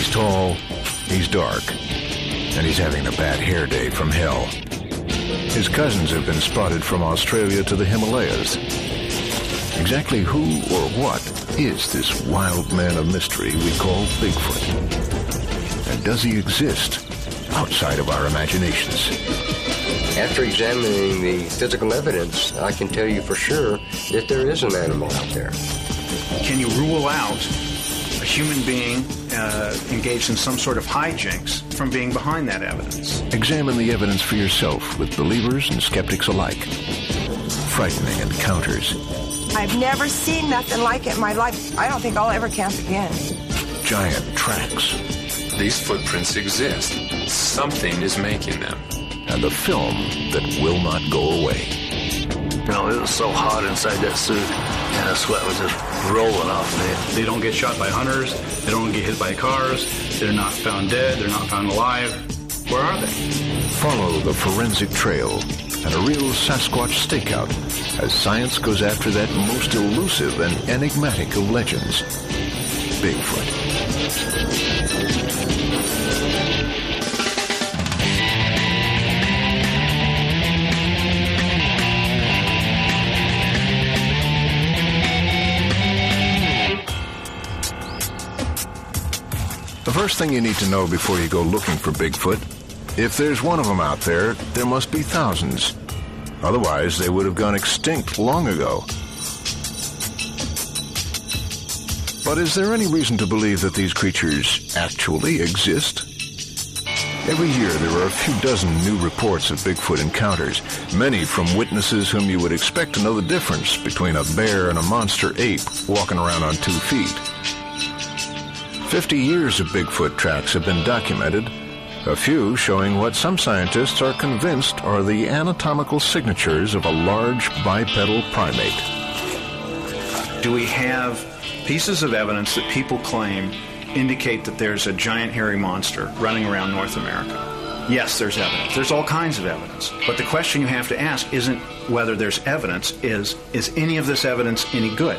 He's tall, he's dark, and he's having a bad hair day from hell. His cousins have been spotted from Australia to the Himalayas. Exactly who or what is this wild man of mystery we call Bigfoot? And does he exist outside of our imaginations? After examining the physical evidence, I can tell you for sure that there is an animal out there. Can you rule out a human being engaged in some sort of hijinks from being behind that evidence? Examine the evidence for yourself with believers and skeptics alike. Frightening encounters. I've never seen nothing like it in my life. I don't think I'll ever camp again. Giant tracks. These footprints exist. Something is making them. And the film that will not go away. You know, it was so hot inside that suit, and the sweat was just rolling off me. They don't get shot by hunters. They don't get hit by cars. They're not found dead. They're not found alive. Where are they? Follow the forensic trail and a real Sasquatch stakeout as science goes after that most elusive and enigmatic of legends, Bigfoot. The first thing you need to know before you go looking for Bigfoot, if there's one of them out there, there must be thousands. Otherwise, they would have gone extinct long ago. But is there any reason to believe that these creatures actually exist? Every year, there are a few dozen new reports of Bigfoot encounters, many from witnesses whom you would expect to know the difference between a bear and a monster ape walking around on 2 feet. 50 years of Bigfoot tracks have been documented, a few showing what some scientists are convinced are the anatomical signatures of a large bipedal primate. Do we have pieces of evidence that people claim indicate that there's a giant hairy monster running around North America? Yes, there's evidence. There's all kinds of evidence. But the question you have to ask isn't whether there's evidence, is any of this evidence any good?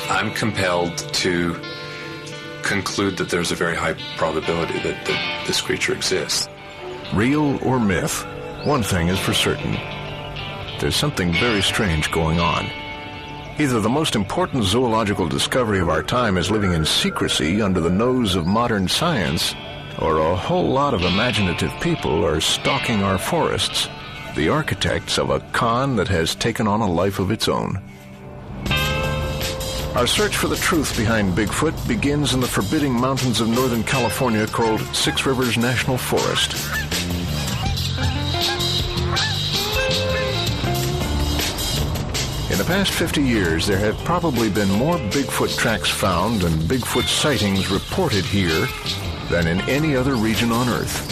I'm compelled to conclude that there's a very high probability that this creature exists. Real or myth, one thing is for certain. There's something very strange going on. Either the most important zoological discovery of our time is living in secrecy under the nose of modern science, or a whole lot of imaginative people are stalking our forests, the architects of a con that has taken on a life of its own. Our search for the truth behind Bigfoot begins in the forbidding mountains of Northern California called Six Rivers National Forest. In the past 50 years, there have probably been more Bigfoot tracks found and Bigfoot sightings reported here than in any other region on Earth.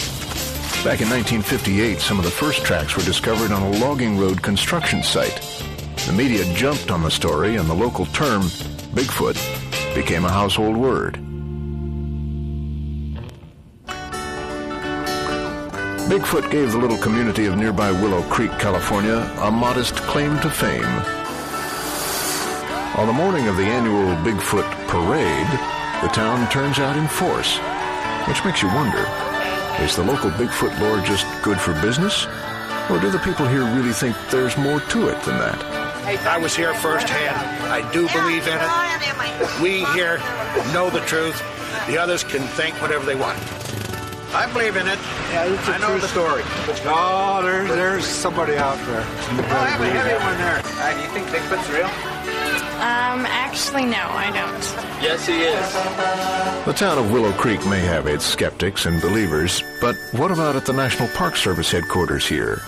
Back in 1958, some of the first tracks were discovered on a logging road construction site. The media jumped on the story, and the local term, Bigfoot, became a household word. Bigfoot gave the little community of nearby Willow Creek, California, a modest claim to fame. On the morning of the annual Bigfoot parade, the town turns out in force, which makes you wonder, is the local Bigfoot lore just good for business? Or do the people here really think there's more to it than that? I was here firsthand. I do believe in it. We here know the truth. The others can think whatever they want. I believe in it. Yeah, it's a true story. No, there's somebody out there. I have a heavy one there. Do you think Bigfoot's real? Actually, no, I don't. Yes, he is. The town of Willow Creek may have its skeptics and believers, but what about at the National Park Service headquarters here?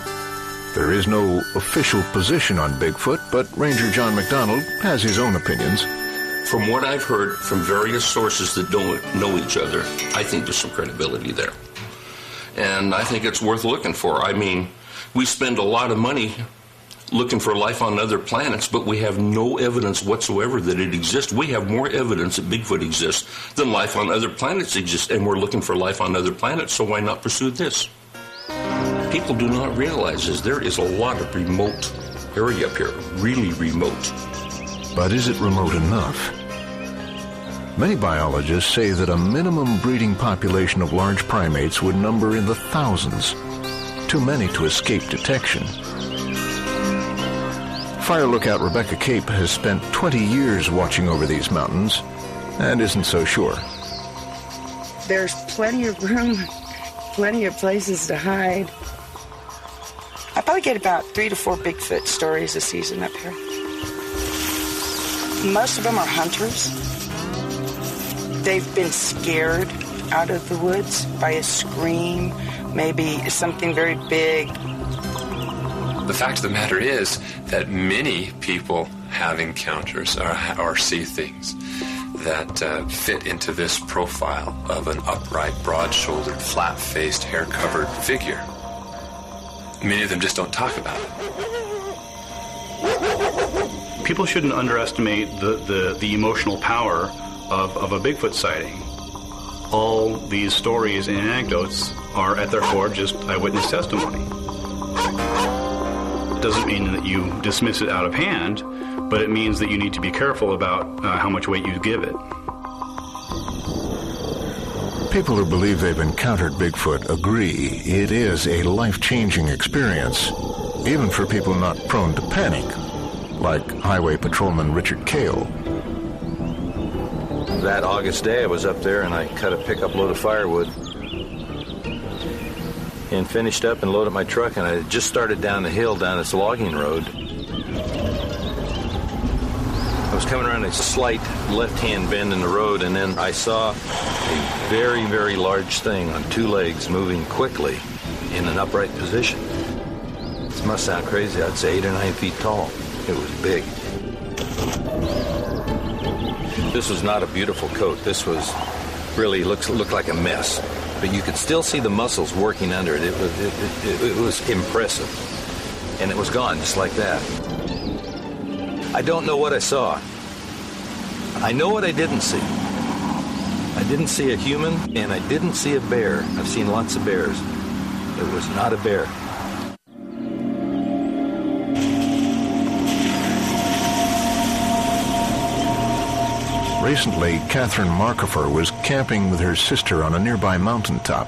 There is no official position on Bigfoot, but Ranger John McDonald has his own opinions. From what I've heard from various sources that don't know each other, I think there's some credibility there. And I think it's worth looking for. I mean, we spend a lot of money looking for life on other planets, but we have no evidence whatsoever that it exists. We have more evidence that Bigfoot exists than life on other planets exists, and we're looking for life on other planets, so why not pursue this? People do not realize is there is a lot of remote area up here, really remote. But is it remote enough? Many biologists say that a minimum breeding population of large primates would number in the thousands, too many to escape detection. Fire lookout Rebecca Cape has spent 20 years watching over these mountains and isn't so sure. There's plenty of room, plenty of places to hide. I probably get about 3 to 4 Bigfoot stories a season up here. Most of them are hunters. They've been scared out of the woods by a scream, maybe something very big. The fact of the matter is that many people have encounters or see things that fit into this profile of an upright, broad-shouldered, flat-faced, hair-covered figure. Many of them just don't talk about it. People shouldn't underestimate the emotional power of a Bigfoot sighting. All these stories and anecdotes are at their core just eyewitness testimony. It doesn't mean that you dismiss it out of hand, but it means that you need to be careful about how much weight you give it. People who believe they've encountered Bigfoot agree it is a life-changing experience, even for people not prone to panic, like Highway Patrolman Richard Cale. That August day I was up there and I cut a pickup load of firewood and finished up and loaded my truck, and I just started down the hill down this logging road. I was coming around a slight left-hand bend in the road, and then I saw a very, very large thing on 2 legs moving quickly in an upright position. This must sound crazy. I'd say 8 or 9 feet tall. It was big. This was not a beautiful coat. This was really looked like a mess. But you could still see the muscles working under it. It was impressive. And it was gone just like that. I don't know what I saw. I know what I didn't see. I didn't see a human, and I didn't see a bear. I've seen lots of bears. It was not a bear. Recently, Catherine Markifer was camping with her sister on a nearby mountaintop.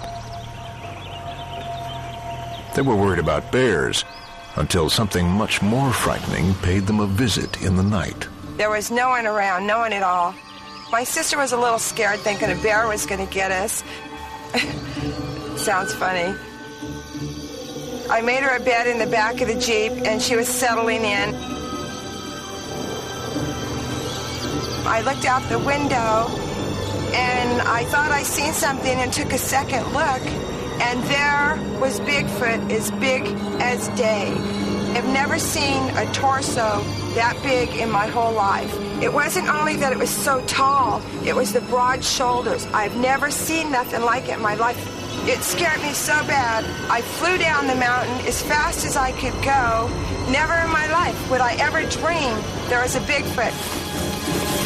They were worried about bears until something much more frightening paid them a visit in the night. There was no one around, no one at all. My sister was a little scared, thinking a bear was going to get us. Sounds funny. I made her a bed in the back of the Jeep, and she was settling in. I looked out the window, and I thought I seen something and took a second look, and there was Bigfoot, as big as day. I've never seen a torso that big in my whole life. It wasn't only that it was so tall, it was the broad shoulders. I've never seen nothing like it in my life. It scared me so bad, I flew down the mountain as fast as I could go. Never in my life would I ever dream there was a Bigfoot.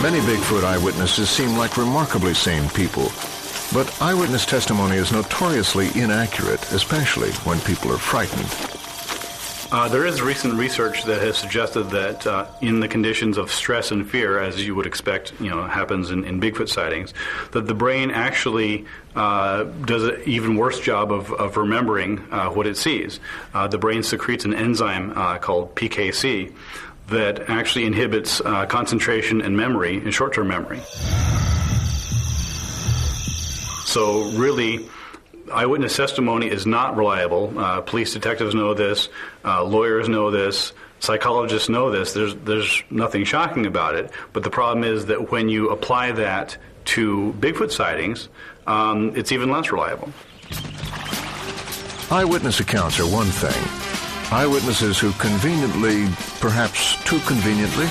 Many Bigfoot eyewitnesses seem like remarkably sane people, but eyewitness testimony is notoriously inaccurate, especially when people are frightened. There is recent research that has suggested that in the conditions of stress and fear, as you would expect, happens in Bigfoot sightings, that the brain actually does an even worse job of remembering what it sees. The brain secretes an enzyme called PKC that actually inhibits concentration and memory, and short-term memory. So really, eyewitness testimony is not reliable. Police detectives know this. Lawyers know this. Psychologists know this. There's nothing shocking about it. But the problem is that when you apply that to Bigfoot sightings, it's even less reliable. Eyewitness accounts are one thing. Eyewitnesses who conveniently, perhaps too conveniently,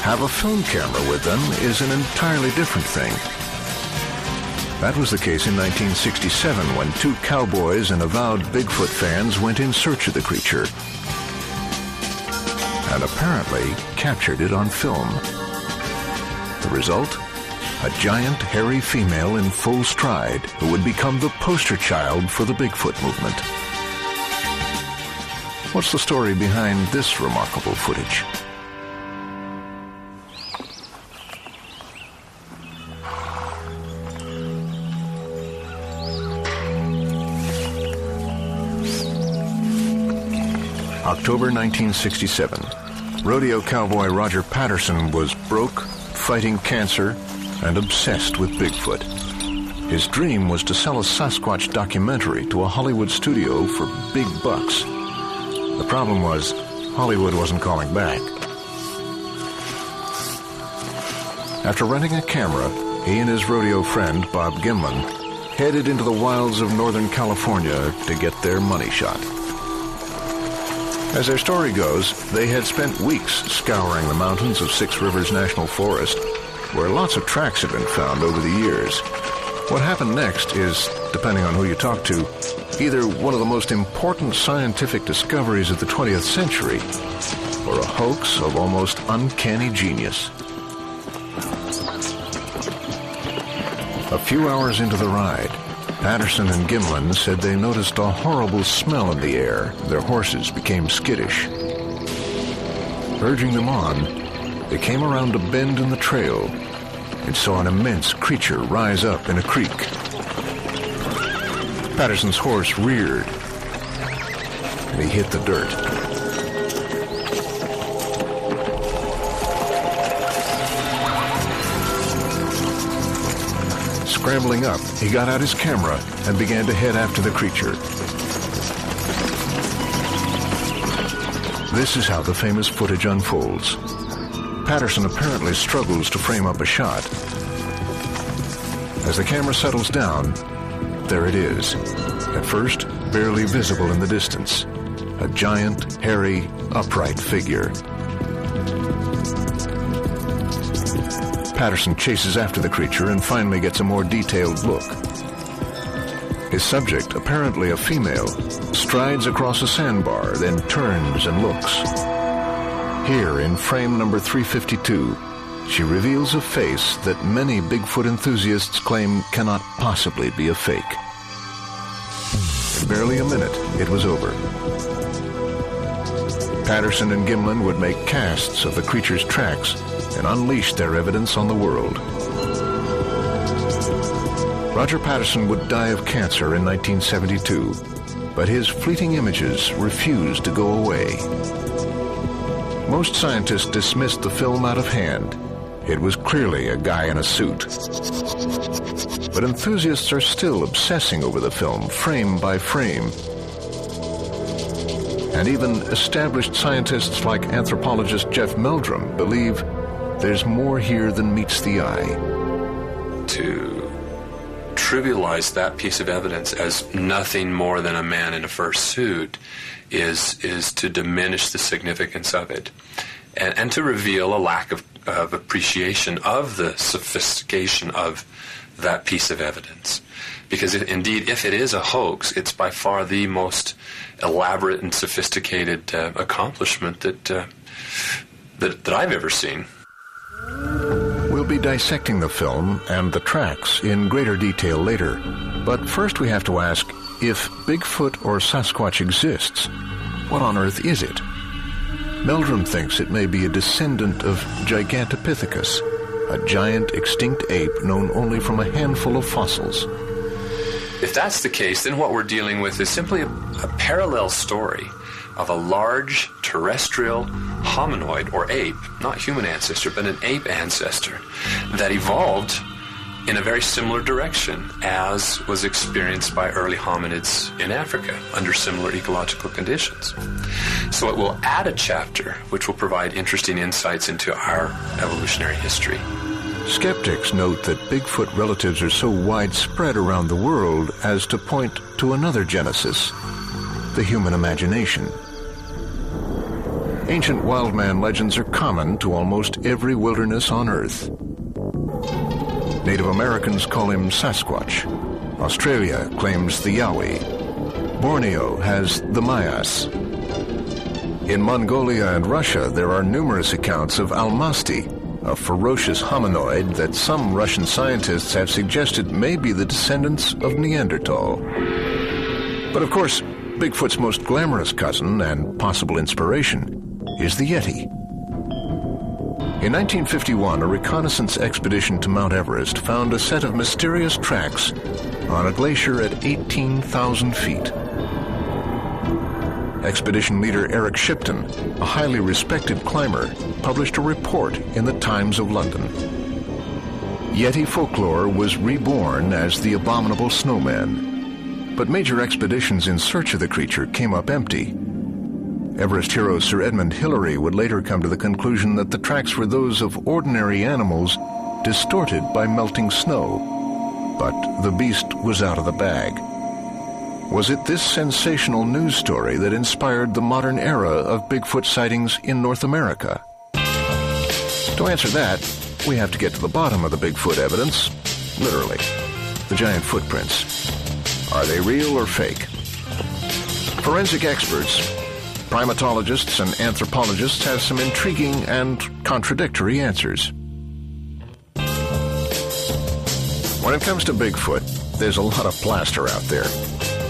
have a film camera with them is an entirely different thing. That was the case in 1967 when 2 cowboys and avowed Bigfoot fans went in search of the creature and apparently captured it on film. The result? A giant, hairy female in full stride who would become the poster child for the Bigfoot movement. What's the story behind this remarkable footage? October 1967. Rodeo cowboy Roger Patterson was broke, fighting cancer, and obsessed with Bigfoot. His dream was to sell a Sasquatch documentary to a Hollywood studio for big bucks. The problem was, Hollywood wasn't calling back. After renting a camera, he and his rodeo friend, Bob Gimlin, headed into the wilds of Northern California to get their money shot. As their story goes, they had spent weeks scouring the mountains of Six Rivers National Forest, where lots of tracks had been found over the years. What happened next is, depending on who you talk to, either one of the most important scientific discoveries of the 20th century or a hoax of almost uncanny genius. A few hours into the ride, Patterson and Gimlin said they noticed a horrible smell in the air. Their horses became skittish. Urging them on, they came around a bend in the trail and saw an immense creature rise up in a creek. Patterson's horse reared, and he hit the dirt. Scrambling up, he got out his camera and began to head after the creature. This is how the famous footage unfolds. Patterson apparently struggles to frame up a shot. As the camera settles down, there it is. At first, barely visible in the distance. A giant, hairy, upright figure. Patterson chases after the creature and finally gets a more detailed look. His subject, apparently a female, strides across a sandbar, then turns and looks. Here, in frame number 352, she reveals a face that many Bigfoot enthusiasts claim cannot possibly be a fake. In barely a minute, it was over. Patterson and Gimlin would make casts of the creature's tracks and unleash their evidence on the world. Roger Patterson would die of cancer in 1972, but his fleeting images refused to go away. Most scientists dismissed the film out of hand. It was clearly a guy in a suit. But enthusiasts are still obsessing over the film, frame by frame. And even established scientists like anthropologist Jeff Meldrum believe there's more here than meets the eye. To trivialize that piece of evidence as nothing more than a man in a fur suit is to diminish the significance of it, and to reveal a lack of appreciation of the sophistication of that piece of evidence. Because indeed, if it is a hoax, it's by far the most elaborate and sophisticated accomplishment that I've ever seen. We'll be dissecting the film and the tracks in greater detail later. But first we have to ask, if Bigfoot or Sasquatch exists, what on earth is it? Meldrum thinks it may be a descendant of Gigantopithecus, a giant extinct ape known only from a handful of fossils. If that's the case, then what we're dealing with is simply a parallel story of a large terrestrial hominoid, or ape, not human ancestor, but an ape ancestor, that evolved in a very similar direction as was experienced by early hominids in Africa under similar ecological conditions. So it will add a chapter which will provide interesting insights into our evolutionary history. Skeptics note that Bigfoot relatives are so widespread around the world as to point to another genesis, the human imagination. Ancient wildman legends are common to almost every wilderness on Earth. Native Americans call him Sasquatch. Australia claims the Yowie. Borneo has the Mayas. In Mongolia and Russia, there are numerous accounts of Almasty, a ferocious hominoid that some Russian scientists have suggested may be the descendants of Neanderthal. But of course, Bigfoot's most glamorous cousin and possible inspiration is the Yeti. In 1951, a reconnaissance expedition to Mount Everest found a set of mysterious tracks on a glacier at 18,000 feet. Expedition leader Eric Shipton, a highly respected climber, published a report in the Times of London. Yeti folklore was reborn as the abominable snowman. But major expeditions in search of the creature came up empty. Everest hero Sir Edmund Hillary would later come to the conclusion that the tracks were those of ordinary animals distorted by melting snow. But the beast was out of the bag. Was it this sensational news story that inspired the modern era of Bigfoot sightings in North America? To answer that, we have to get to the bottom of the Bigfoot evidence, literally. The giant footprints. Are they real or fake? Forensic experts, primatologists, and anthropologists have some intriguing and contradictory answers. When it comes to Bigfoot, there's a lot of plaster out there.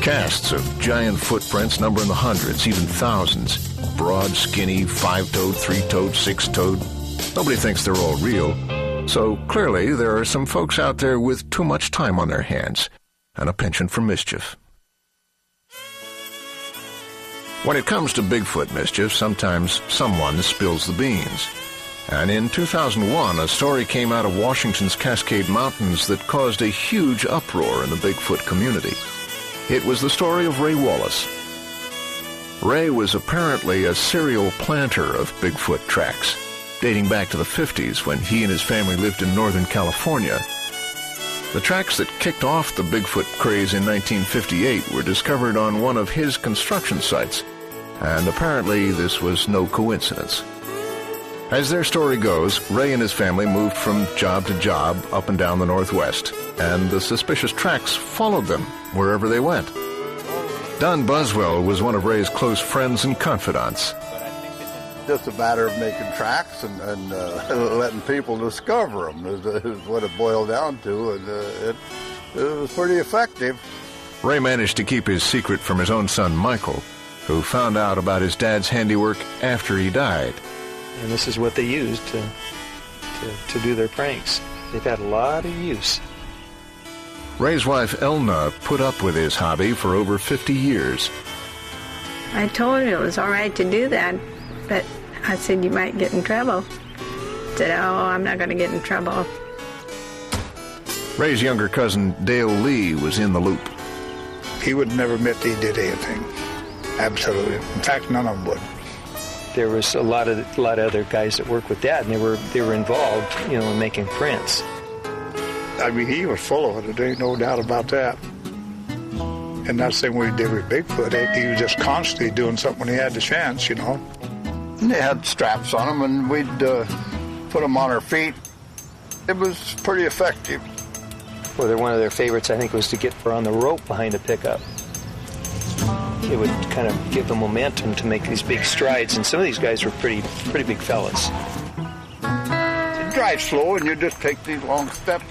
Casts of giant footprints number in the hundreds, even thousands. Broad, skinny, 5-toed, 3-toed, 6-toed. Nobody thinks they're all real. So clearly there are some folks out there with too much time on their hands and a penchant for mischief. When it comes to Bigfoot mischief, sometimes someone spills the beans. And in 2001, a story came out of Washington's Cascade Mountains that caused a huge uproar in the Bigfoot community. It was the story of Ray Wallace. Ray was apparently a serial planter of Bigfoot tracks, dating back to the 50s when he and his family lived in Northern California. The tracks that kicked off the Bigfoot craze in 1958 were discovered on one of his construction sites, and apparently this was no coincidence. As their story goes, Ray and his family moved from job to job up and down the Northwest, and the suspicious tracks followed them wherever they went. Don Buswell was one of Ray's close friends and confidants. Just a matter of making tracks and letting people discover them is what it boiled down to, and it was pretty effective. Ray managed to keep his secret from his own son, Michael, who found out about his dad's handiwork after he died. And this is what they used to do their pranks. They've had a lot of use. Ray's wife, Elna, put up with his hobby for over 50 years. I told her it was all right to do that, but I said you might get in trouble. I said, oh, I'm not going to get in trouble. Ray's younger cousin, Dale Lee, was in the loop. He would never admit that he did anything. Absolutely. In fact, none of them would. There was a lot of other guys that worked with that, and they were involved, in making prints. I mean, he was full of it. There ain't no doubt about that. And that's the thing we did with Bigfoot. He was just constantly doing something when he had the chance, And they had straps on them, and we'd put them on our feet. It was pretty effective. Well, one of their favorites, I think, was to get on the rope behind a pickup. It would kind of give them momentum to make these big strides, and some of these guys were pretty big fellas. You drive slow, and you just take these long steps,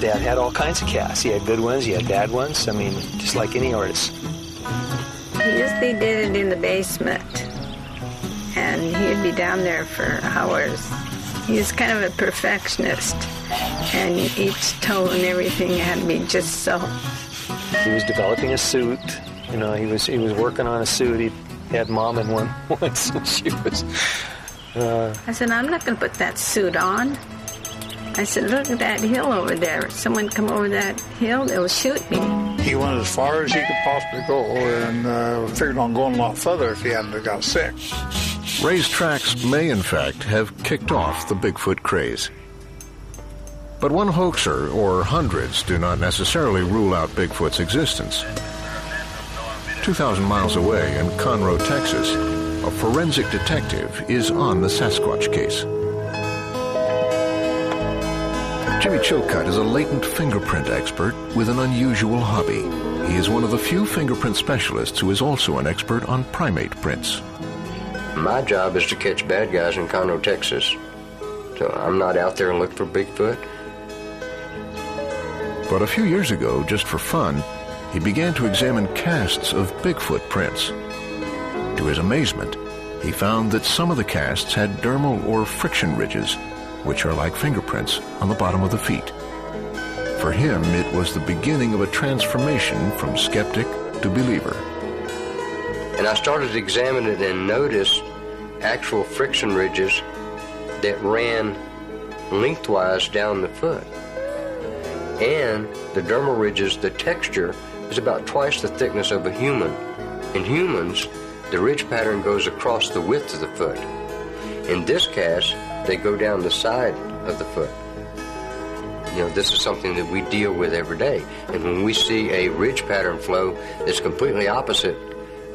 Dad had all kinds of casts. He had good ones, he had bad ones. I mean, just like any artist. He usually did it in the basement, and he'd be down there for hours. He was kind of a perfectionist, and each toe and everything had to be just so. He was developing a suit. He was working on a suit. He had Mom in one once, and she was. I said, I'm not going to put that suit on. I said, look at that hill over there. If someone come over that hill, they'll shoot me. He went as far as he could possibly go, and figured on going a lot further if he hadn't got sick. Ray's tracks may, in fact, have kicked off the Bigfoot craze. But one hoaxer, or hundreds, do not necessarily rule out Bigfoot's existence. 2,000 miles away in Conroe, Texas, a forensic detective is on the Sasquatch case. Jimmy Chilcutt is a latent fingerprint expert with an unusual hobby. He is one of the few fingerprint specialists who is also an expert on primate prints. My job is to catch bad guys in Conroe, Texas. So I'm not out there and look for Bigfoot. But a few years ago, just for fun, he began to examine casts of Bigfoot prints. To his amazement, he found that some of the casts had dermal or friction ridges, which are like fingerprints on the bottom of the feet. For him, it was the beginning of a transformation from skeptic to believer. And I started to examine it and noticed actual friction ridges that ran lengthwise down the foot. And the dermal ridges, the texture is about twice the thickness of a human. In humans, the ridge pattern goes across the width of the foot. In this cast, they go down the side of the foot. You know, this is something that we deal with every day. And when we see a ridge pattern flow that's completely opposite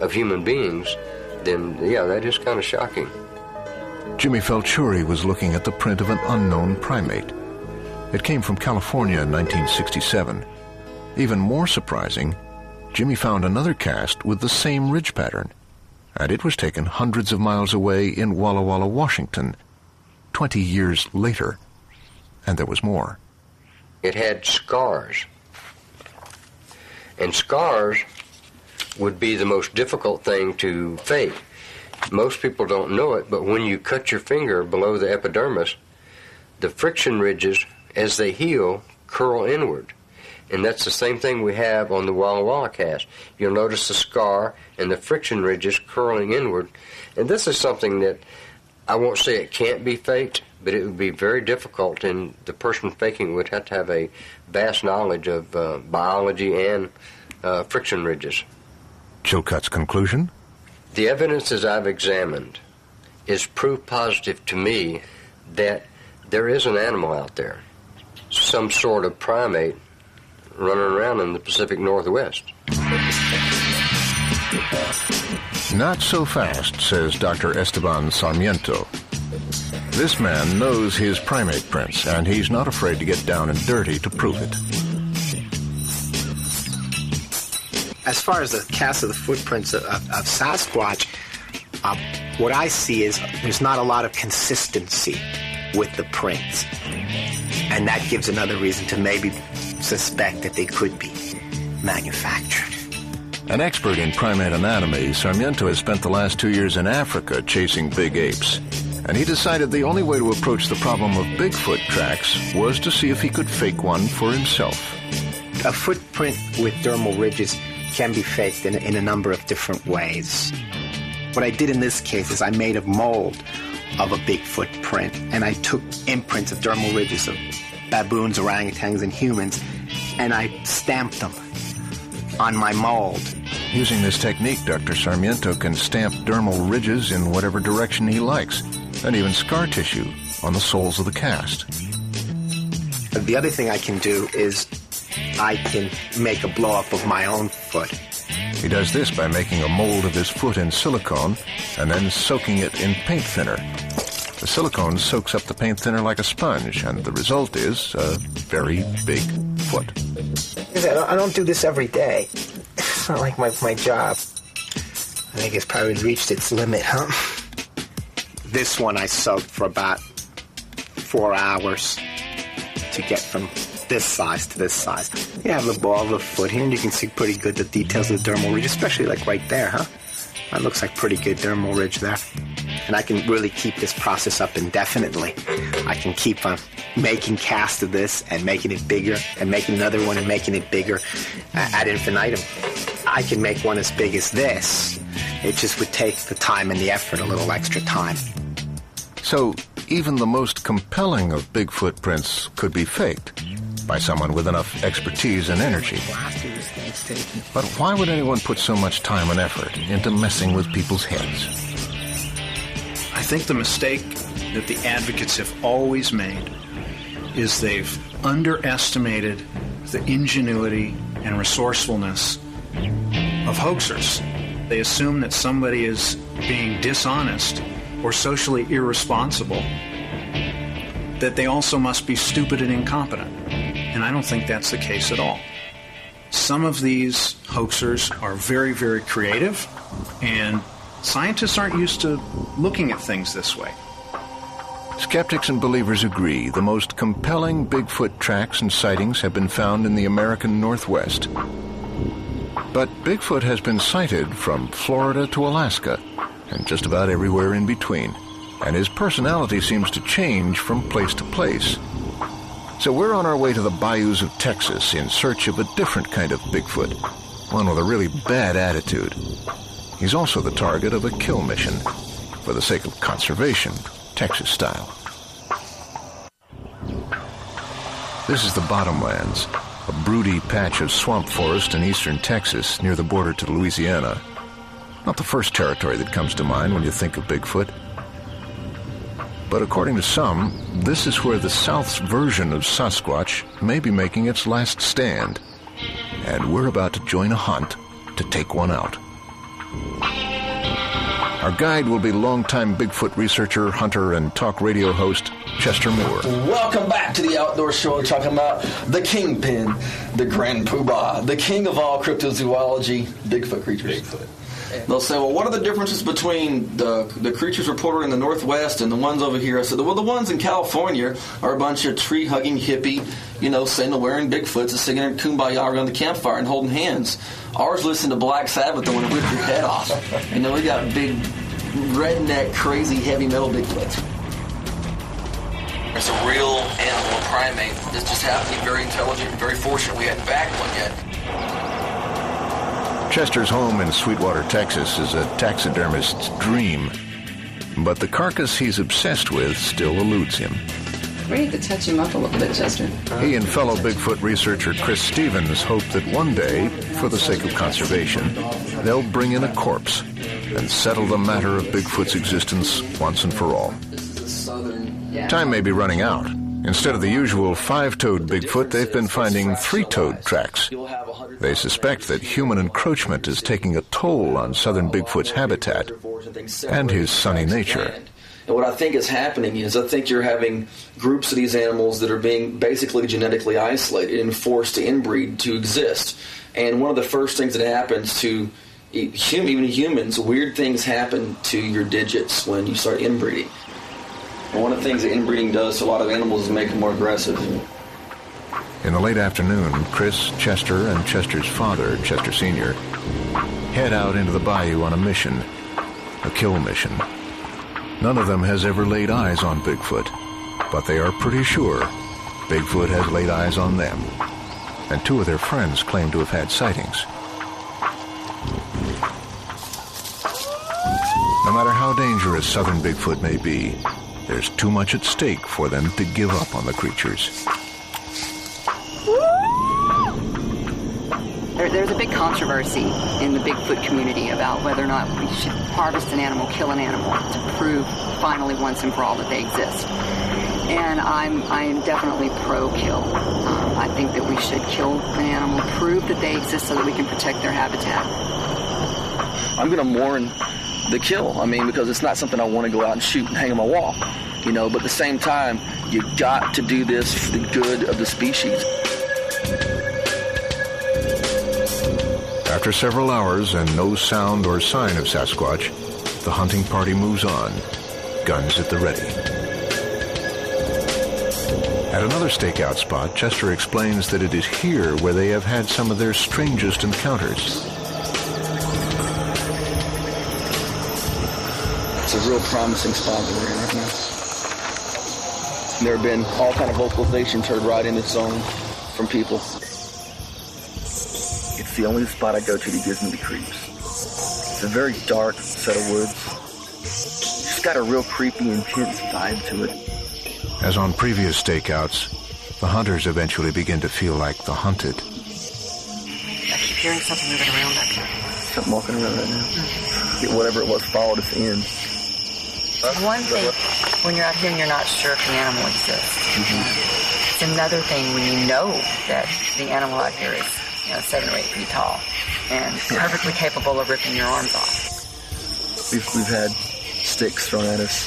of human beings, then, yeah, that is kind of shocking. Jimmy felt sure he was looking at the print of an unknown primate. It came from California in 1967. Even more surprising, Jimmy found another cast with the same ridge pattern, and it was taken hundreds of miles away in Walla Walla, Washington, 20 years later. And there was more. It had scars. And scars would be the most difficult thing to fake. Most people don't know it, but when you cut your finger below the epidermis, the friction ridges, as they heal, curl inward. And that's the same thing we have on the Walla Walla cast. You'll notice the scar and the friction ridges curling inward. And this is something that I won't say it can't be faked, but it would be very difficult, and the person faking would have to have a vast knowledge of biology and friction ridges. Chilcott's conclusion? The evidence as I've examined is proof positive to me that there is an animal out there, some sort of primate running around in the Pacific Northwest. Not so fast, says Dr. Esteban Sarmiento. This man knows his primate prints, and he's not afraid to get down and dirty to prove it. As far as the cast of the footprints of Sasquatch, what I see is there's not a lot of consistency with the prints. And that gives another reason to maybe suspect that they could be manufactured. An expert in primate anatomy, Sarmiento has spent the last 2 years in Africa chasing big apes. And he decided the only way to approach the problem of Bigfoot tracks was to see if he could fake one for himself. A footprint with dermal ridges can be faked in a number of different ways. What I did in this case is I made a mold of a Bigfoot print, and I took imprints of dermal ridges of baboons, orangutans, and humans, and I stamped them on my mold. Using this technique, Dr. Sarmiento can stamp dermal ridges in whatever direction he likes, and even scar tissue on the soles of the cast. The other thing I can do is I can make a blow-up of my own foot. He does this by making a mold of his foot in silicone and then soaking it in paint thinner. The silicone soaks up the paint thinner like a sponge, and the result is a very big foot. I don't do this every day. It's not like my job. I think it's probably reached its limit, huh? This one I soaked for about 4 hours to get from this size to this size. You have the ball of the foot here, and you can see pretty good the details of the dermal ridge, especially like right there, huh? That looks like pretty good dermal ridge there. And I can really keep this process up indefinitely. I can keep on making casts of this and making it bigger and making another one and making it bigger ad infinitum. I can make one as big as this. It just would take the time and the effort, a little extra time. So even the most compelling of Bigfoot prints could be faked by someone with enough expertise and energy. But why would anyone put so much time and effort into messing with people's heads? I think the mistake that the advocates have always made is they've underestimated the ingenuity and resourcefulness of hoaxers. They assume that somebody is being dishonest or socially irresponsible, that they also must be stupid and incompetent. And I don't think that's the case at all. Some of these hoaxers are very, very creative, and scientists aren't used to looking at things this way. Skeptics and believers agree the most compelling Bigfoot tracks and sightings have been found in the American Northwest. But Bigfoot has been sighted from Florida to Alaska and just about everywhere in between, and his personality seems to change from place to place. So we're on our way to the bayous of Texas in search of a different kind of Bigfoot, one with a really bad attitude. He's also the target of a kill mission for the sake of conservation, Texas style. This is the Bottomlands, a broody patch of swamp forest in eastern Texas near the border to Louisiana. Not the first territory that comes to mind when you think of Bigfoot. But according to some, this is where the South's version of Sasquatch may be making its last stand. And we're about to join a hunt to take one out. Our guide will be longtime Bigfoot researcher, hunter, and talk radio host Chester Moore. Welcome back to the Outdoor Show. We're talking about the kingpin, the grand poobah, the king of all cryptozoology, Bigfoot creatures. Bigfoot. They'll say, well, what are the differences between the creatures reported in the Northwest and the ones over here? I said, well, the ones in California are a bunch of tree-hugging hippie, sandal-wearing Bigfoots singing Kumbaya around the campfire and holding hands. Ours listen to Black Sabbath and want to rip your head off. We got big, redneck, crazy, heavy metal Bigfoots. There's a real animal, a primate, that just happened to be very intelligent and very fortunate we hadn't bagged one yet. Chester's home in Sweetwater, Texas is a taxidermist's dream, but the carcass he's obsessed with still eludes him. We need to touch him up a little bit, Chester. He and fellow Bigfoot researcher Chris Stevens hope that one day, for the sake of conservation, they'll bring in a corpse and settle the matter of Bigfoot's existence once and for all. Time may be running out. Instead of the usual 5-toed Bigfoot, they've been finding 3-toed tracks. They suspect that human encroachment is taking a toll on southern Bigfoot's habitat and his sunny nature. And what I think is happening is I think you're having groups of these animals that are being basically genetically isolated and forced to inbreed to exist. And one of the first things that happens to even humans, weird things happen to your digits when you start inbreeding. And one of the things that inbreeding does to a lot of animals is make them more aggressive. In the late afternoon, Chris, Chester, and Chester's father, Chester Sr., head out into the bayou on a mission, a kill mission. None of them has ever laid eyes on Bigfoot, but they are pretty sure Bigfoot has laid eyes on them, and 2 of their friends claim to have had sightings. No matter how dangerous southern Bigfoot may be, there's too much at stake for them to give up on the creatures. There's a big controversy in the Bigfoot community about whether or not we should harvest an animal, kill an animal, to prove finally once and for all that they exist. And I am definitely pro-kill. I think that we should kill an animal, prove that they exist so that we can protect their habitat. I'm going to mourn the kill, because it's not something I want to go out and shoot and hang on my wall, but at the same time, you got to do this for the good of the species. After several hours and no sound or sign of Sasquatch, the hunting party moves on, guns at the ready. At another stakeout spot, Chester explains that it is here where they have had some of their strangest encounters. It's a real promising spot that we're in right now. There have been all kind of vocalizations heard right in this zone from people. It's the only spot I go to that gives me the creeps. It's a very dark set of woods. It's just got a real creepy, intense vibe to it. As on previous stakeouts, the hunters eventually begin to feel like the hunted. I keep hearing something moving around back there. Something walking around right now. Whatever it was followed us in. One thing when you're out here and you're not sure if the animal exists. Mm-hmm. It's another thing when you know that the animal out here is 7 or 8 feet tall and perfectly capable of ripping your arms off. We've had sticks thrown at us.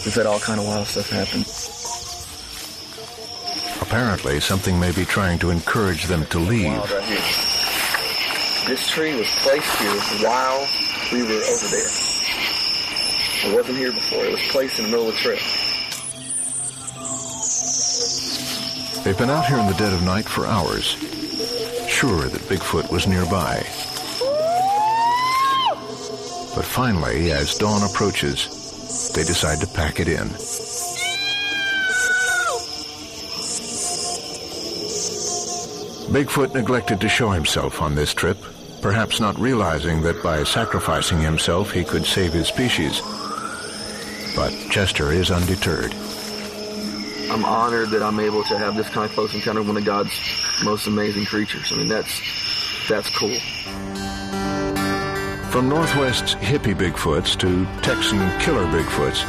We've had all kind of wild stuff happen. Apparently, something may be trying to encourage them to leave. Right here. This tree was placed here while we were over there. It wasn't here before. It was placed in the middle of the trail. They've been out here in the dead of night for hours, sure that Bigfoot was nearby. But finally, as dawn approaches, they decide to pack it in. Bigfoot neglected to show himself on this trip, perhaps not realizing that by sacrificing himself he could save his species. But Chester is undeterred. I'm honored that I'm able to have this kind of close encounter with one of God's most amazing creatures. I mean, that's cool. From Northwest's hippie Bigfoots to Texan killer Bigfoots,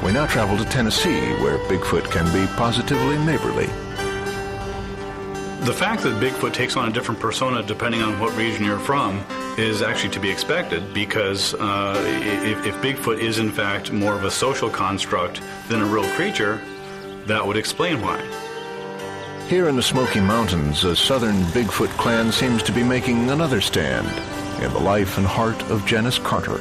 we now travel to Tennessee, where Bigfoot can be positively neighborly. The fact that Bigfoot takes on a different persona depending on what region you're from is actually to be expected, because if Bigfoot is in fact more of a social construct than a real creature, that would explain why. Here in the Smoky Mountains, a southern Bigfoot clan seems to be making another stand in the life and heart of Janice Carter.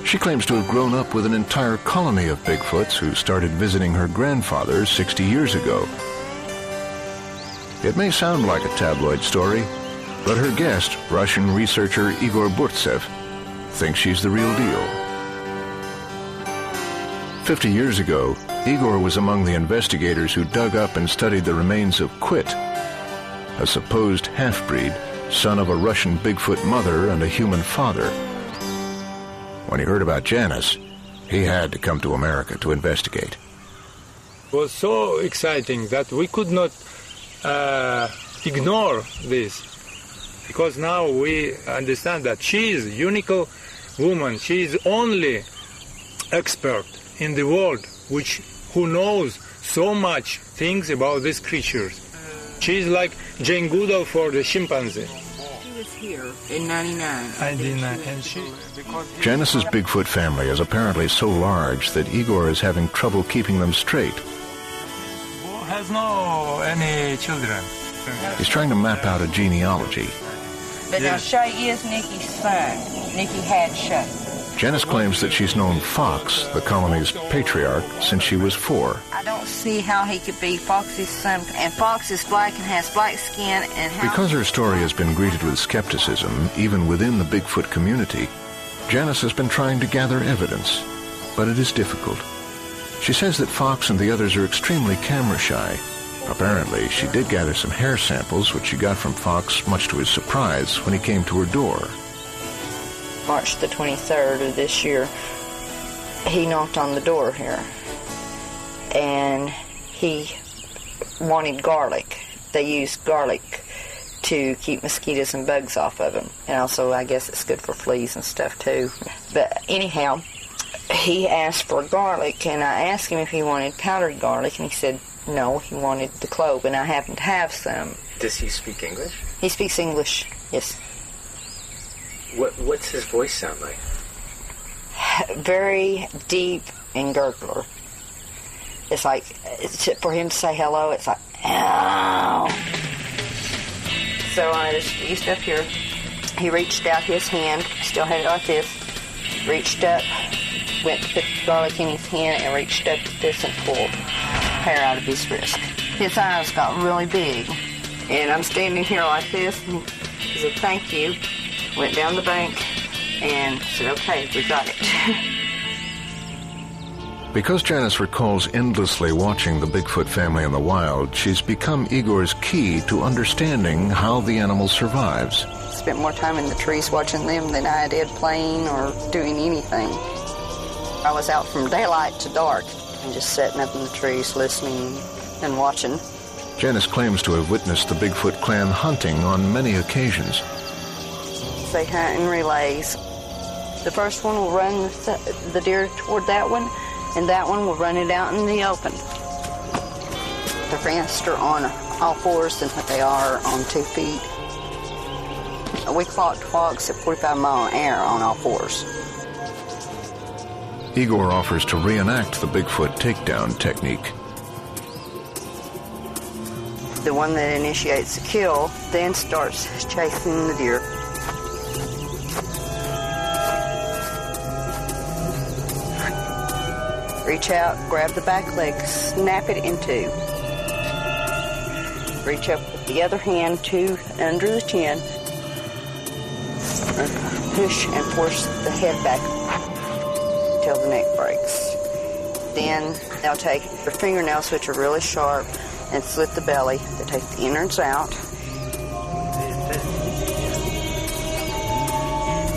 She claims to have grown up with an entire colony of Bigfoots who started visiting her grandfather 60 years ago. It may sound like a tabloid story, but her guest, Russian researcher Igor Burtsev, thinks she's the real deal. 50 years ago, Igor was among the investigators who dug up and studied the remains of Quit, a supposed half-breed, son of a Russian Bigfoot mother and a human father. When he heard about Janice, he had to come to America to investigate. It was so exciting that we could not ignore this, because now we understand that she is a unique woman. She is only expert in the world who knows so much things about these creatures. She is like Jane Goodall for the chimpanzee. She was here in 99. And she... Janice's Bigfoot family is apparently so large that Igor is having trouble keeping them straight. Has no any children. He's trying to map out a genealogy. But now Shay is Nikki's son. Nikki had Shay. Janice claims that she's known Fox, the colony's patriarch, since she was 4. I don't see how he could be Fox's son. And Fox is black and has black skin. And Because her story has been greeted with skepticism, even within the Bigfoot community, Janice has been trying to gather evidence, but it is difficult. She says that Fox and the others are extremely camera shy. Apparently, she did gather some hair samples, which she got from Fox, much to his surprise, when he came to her door. March the 23rd of this year, he knocked on the door here, and he wanted garlic. They use garlic to keep mosquitoes and bugs off of them, and also I guess it's good for fleas and stuff too. But anyhow, he asked for garlic, and I asked him if he wanted powdered garlic, and he said no, he wanted the clove, and I happen to have some. Does he speak English? He speaks English, yes. What's his voice sound like? Very deep and gurgler. It's like, for him to say hello, it's like, ow. So I just used up here. He reached out his hand, still had it like this, reached up, went to put the garlic in his hand, and reached up to this and pulled hair out of his wrist. His eyes got really big, and I'm standing here like this, and he said, thank you. Went down the bank and said, okay, we got it. Because Janice recalls endlessly watching the Bigfoot family in the wild, she's become Igor's key to understanding how the animal survives. Spent more time in the trees watching them than I did playing or doing anything. I was out from daylight to dark and just sitting up in the trees listening and watching. Janice claims to have witnessed the Bigfoot clan hunting on many occasions. They hunt in relays. The first one will run the deer toward that one, and that one will run it out in the open. They're faster on all fours than what they are on 2 feet. We clocked hogs at 45 mile an hour on all fours. Igor offers to reenact the Bigfoot takedown technique. The one that initiates the kill then starts chasing the deer. Reach out, grab the back leg, snap it in 2. Reach up with the other hand under the chin. Push and force the head back till the neck breaks. Then they'll take your fingernails, which are really sharp, and slit the belly to take the innards out.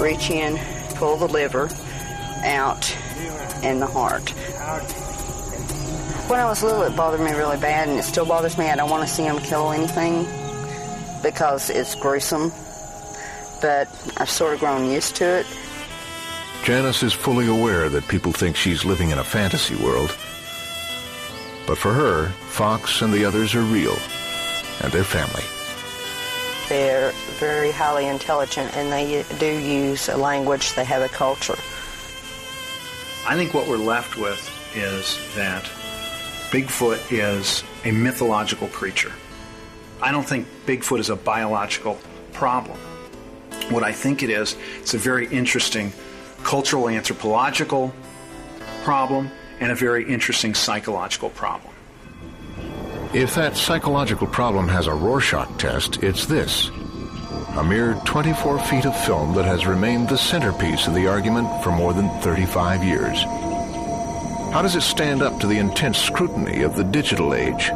Reach in, pull the liver out, and the heart. When I was little, it bothered me really bad, and it still bothers me. I don't want to see them kill anything because it's gruesome, but I've sort of grown used to it. Janice is fully aware that people think she's living in a fantasy world. But for her, Fox and the others are real, and they're family. They're very highly intelligent, and they do use a language. They have a culture. I think what we're left with is that Bigfoot is a mythological creature. I don't think Bigfoot is a biological problem. What I think it is, it's a very interesting cultural anthropological problem and a very interesting psychological problem. If that psychological problem has a Rorschach test, it's this: a mere 24 feet of film that has remained the centerpiece of the argument for more than 35 years. How does it stand up to the intense scrutiny of the digital age?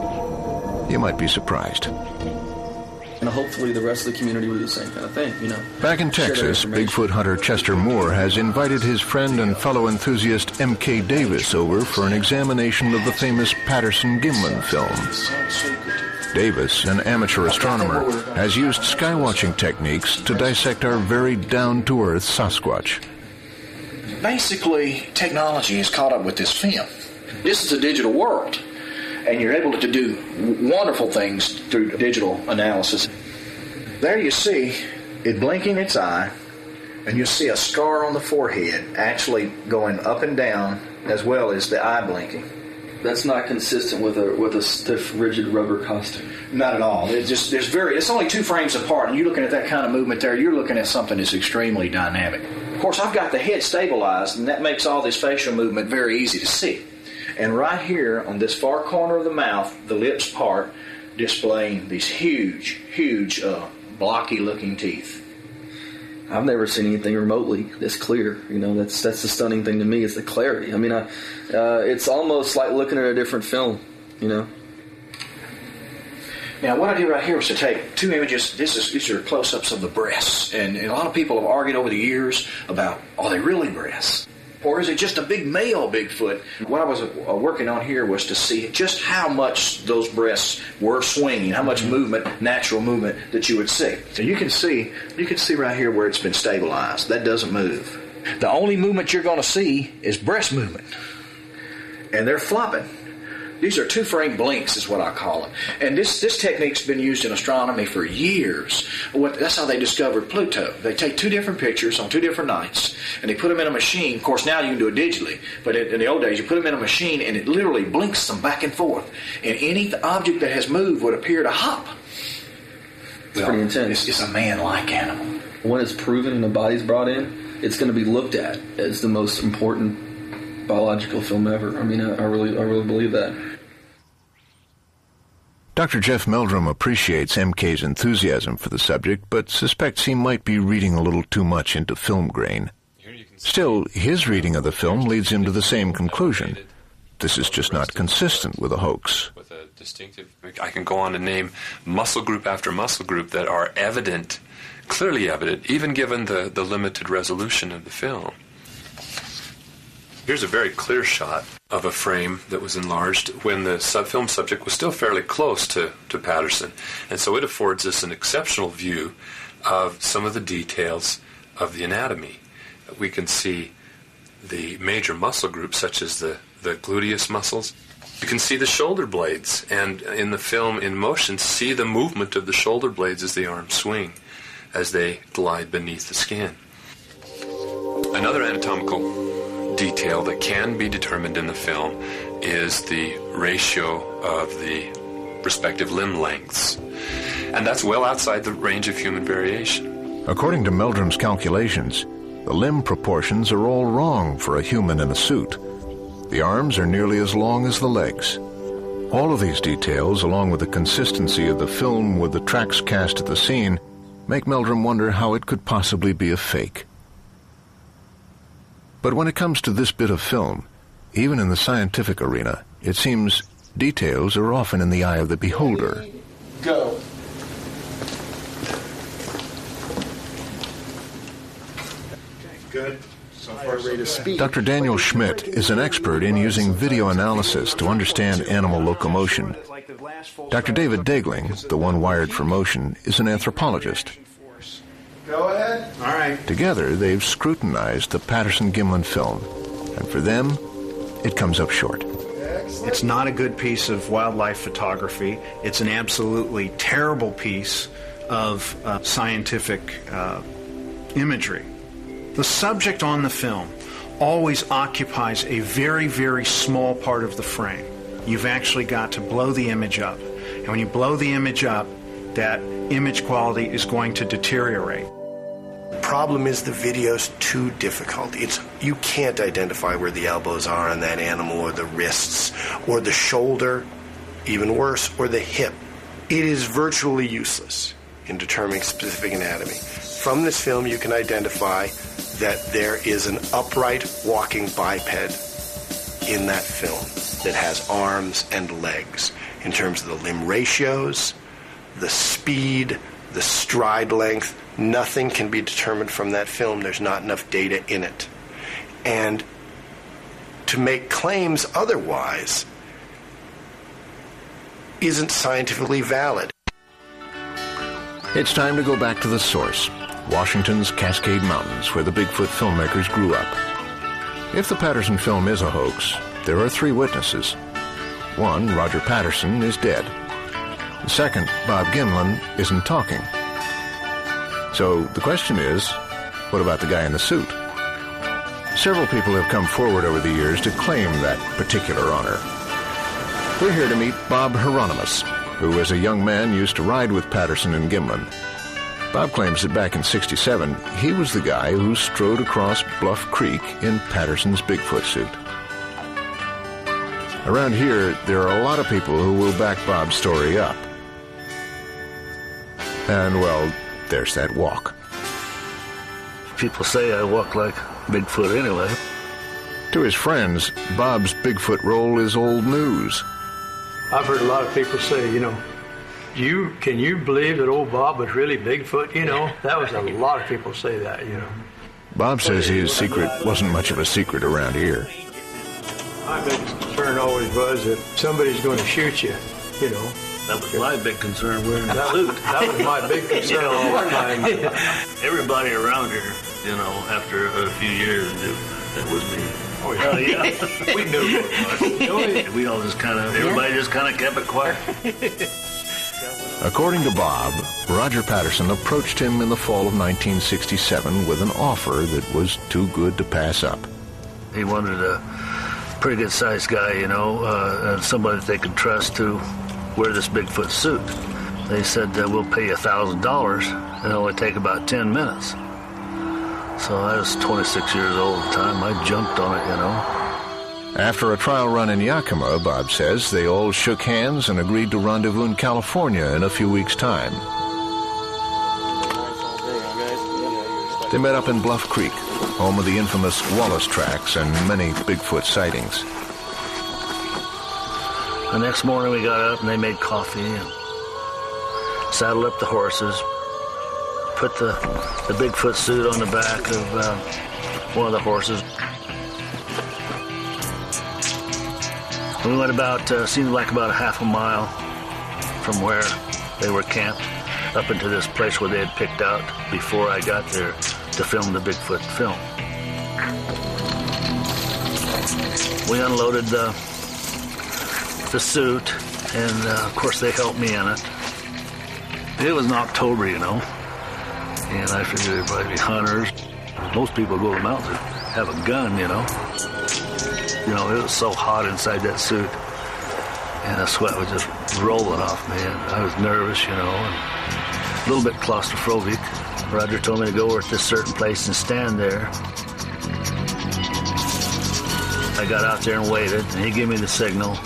You might be surprised. And hopefully the rest of the community will do the same kind of thing, you know. Back in Texas, Bigfoot hunter Chester Moore has invited his friend and fellow enthusiast M.K. Davis over for an examination of the famous Patterson-Gimlin film. Davis, an amateur astronomer, has used skywatching techniques to dissect our very down-to-earth Sasquatch. Basically, technology has caught up with this film. This is a digital world, and you're able to do wonderful things through digital analysis. There you see it blinking its eye, and you see a scar on the forehead actually going up and down as well as the eye blinking. That's not consistent with a stiff, rigid rubber costume. Not at all. It's only 2 frames apart, and you're looking at that kind of movement there, you're looking at something that's extremely dynamic. Of course, I've got the head stabilized, and that makes all this facial movement very easy to see. And right here on this far corner of the mouth, the lips part, displaying these huge, blocky-looking teeth. I've never seen anything remotely this clear. You know, that's the stunning thing to me is the clarity. I mean, it's almost like looking at a different film. You know. Now, what I did right here was to take 2 images. These are close-ups of the breasts, and a lot of people have argued over the years about, are they really breasts? Or is it just a big male Bigfoot? What I was working on here was to see just how much those breasts were swinging, how much movement, natural movement that you would see. So you can see right here where it's been stabilized. That doesn't move. The only movement you're going to see is breast movement. And they're flopping. These are 2-frame blinks is what I call them. And this technique's been used in astronomy for years. That's how they discovered Pluto. They take 2 different pictures on 2 different nights, and they put them in a machine. Of course, now you can do it digitally, but in the old days, you put them in a machine, and it literally blinks them back and forth. And any object that has moved would appear to hop. It's pretty intense. It's a man-like animal. When it's proven and the body's brought in, it's going to be looked at as the most important biological film ever. I mean, I really believe that. Dr. Jeff Meldrum appreciates MK's enthusiasm for the subject, but suspects he might be reading a little too much into film grain. Still, his reading of the film leads him to the same conclusion. This is just not consistent with a hoax. With a distinctive, I can go on to name muscle group after muscle group that are evident, clearly evident, even given the limited resolution of the film. Here's a very clear shot of a frame that was enlarged when the film subject was still fairly close to Patterson. And so it affords us an exceptional view of some of the details of the anatomy. We can see the major muscle groups, such as the gluteus muscles. You can see the shoulder blades, and in the film in motion, see the movement of the shoulder blades as the arms swing, as they glide beneath the skin. Another anatomical detail that can be determined in the film is the ratio of the respective limb lengths. And that's well outside the range of human variation. According to Meldrum's calculations, the limb proportions are all wrong for a human in a suit. The arms are nearly as long as the legs. All of these details, along with the consistency of the film with the tracks cast at the scene, make Meldrum wonder how it could possibly be a fake. But when it comes to this bit of film, even in the scientific arena, it seems Details are often in the eye of the beholder. Go. Good. Dr. Daniel Schmidt is an expert in using video analysis to understand animal locomotion. Dr. David Degling, the one wired for motion, is an anthropologist. Go ahead. All right. Together, they've scrutinized the Patterson-Gimlin film, and for them, it comes up short. It's not a good piece of wildlife photography. It's an absolutely terrible piece of scientific imagery. The subject on the film always occupies a very, very small part of the frame. You've actually got to blow the image up. And when you blow the image up, that image quality is going to deteriorate. The problem is the video's too difficult. You can't identify where the elbows are on that animal, or the wrists, or the shoulder, even worse, or the hip. It is virtually useless in determining specific anatomy. From this film, you can identify that there is an upright walking biped in that film that has arms and legs. In terms of the limb ratios, the speed, the stride length, nothing can be determined from that film. There's not enough data in it. And to make claims otherwise isn't scientifically valid. It's time to go back to the source, Washington's Cascade Mountains, where the Bigfoot filmmakers grew up. If the Patterson film is a hoax, there are 3 witnesses. One, Roger Patterson, is dead. The second, Bob Gimlin, isn't talking. So the question is, what about the guy in the suit? Several people have come forward over the years to claim that particular honor. We're here to meet Bob Hieronymus, who as a young man used to ride with Patterson and Gimlin. Bob claims that back in '67, he was the guy who strode across Bluff Creek in Patterson's Bigfoot suit. Around here, there are a lot of people who will back Bob's story up. And, well, there's that walk. People say I walk like Bigfoot anyway. To his friends, Bob's Bigfoot role is old news. I've heard a lot of people say, can you believe that old Bob was really Bigfoot? That was a lot of people say that, Bob says his secret wasn't much of a secret around here. My biggest concern always was that somebody's going to shoot you, That was my big concern wearing the suit. That was my big concern all the time. Everybody around here, after a few years knew that was me. Oh, yeah. We knew it was. We all just everybody just kept it quiet. According to Bob, Roger Patterson approached him in the fall of 1967 with an offer that was too good to pass up. He wanted a pretty good-sized guy, somebody that they could trust to wear this Bigfoot suit. They said, we'll pay you $1,000, and it'll only take about 10 minutes. So I was 26 years old at the time. I jumped on it, After a trial run in Yakima, Bob says, they all shook hands and agreed to rendezvous in California in a few weeks' time. They met up in Bluff Creek, home of the infamous Wallace tracks and many Bigfoot sightings. The next morning we got up and they made coffee and saddled up the horses, put the Bigfoot suit on the back of one of the horses. We went seemed like about a half a mile from where they were camped up into this place where they had picked out before I got there to film the Bigfoot film. We unloaded the suit, and of course they helped me in it. It was in October, and I figured there'd probably be hunters. Most people go to the mountains and have a gun, It was so hot inside that suit, and the sweat was just rolling off me, and I was nervous, and a little bit claustrophobic. Roger told me to go over to this certain place and stand there. I got out there and waited, and he gave me the signal.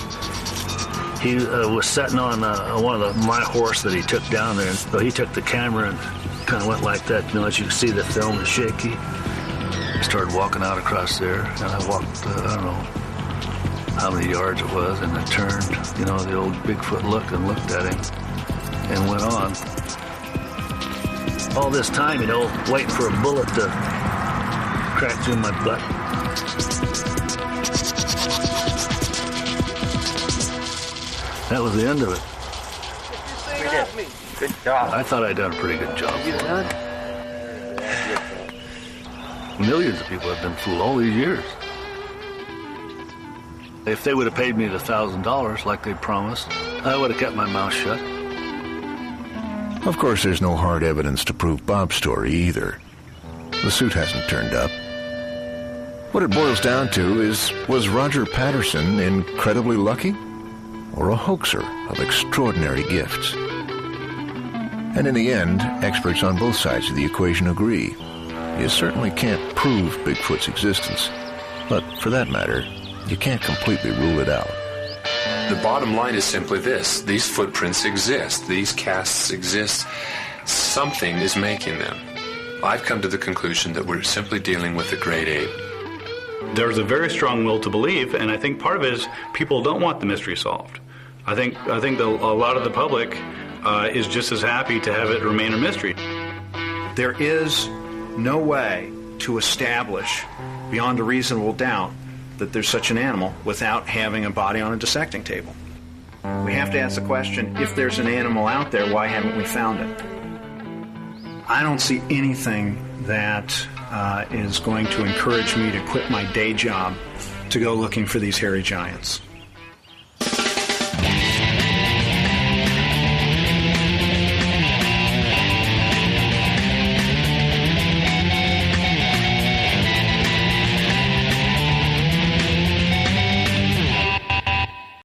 He was sitting on one of my horse that he took down there, so he took the camera and kind of went like that, as you can see the film is shaky. I started walking out across there, and I walked, how many yards it was, and I turned, the old Bigfoot looked at him and went on. All this time, waiting for a bullet to crack through my butt. That was the end of it. Good job. I thought I'd done a pretty good job. You done? Millions of people have been fooled all these years. If they would have paid me the $1,000 like they promised, I would have kept my mouth shut. Of course, there's no hard evidence to prove Bob's story either. The suit hasn't turned up. What it boils down to is, was Roger Patterson incredibly lucky or a hoaxer of extraordinary gifts? And in the end, experts on both sides of the equation agree. You certainly can't prove Bigfoot's existence, but for that matter, you can't completely rule it out. The bottom line is simply this. These footprints exist. These casts exist. Something is making them. I've come to the conclusion that we're simply dealing with a great ape. There's a very strong will to believe, and I think part of it is people don't want the mystery solved. I think a lot of the public is just as happy to have it remain a mystery. There is no way to establish beyond a reasonable doubt that there's such an animal without having a body on a dissecting table. We have to ask the question, if there's an animal out there, why haven't we found it? I don't see anything that is going to encourage me to quit my day job to go looking for these hairy giants.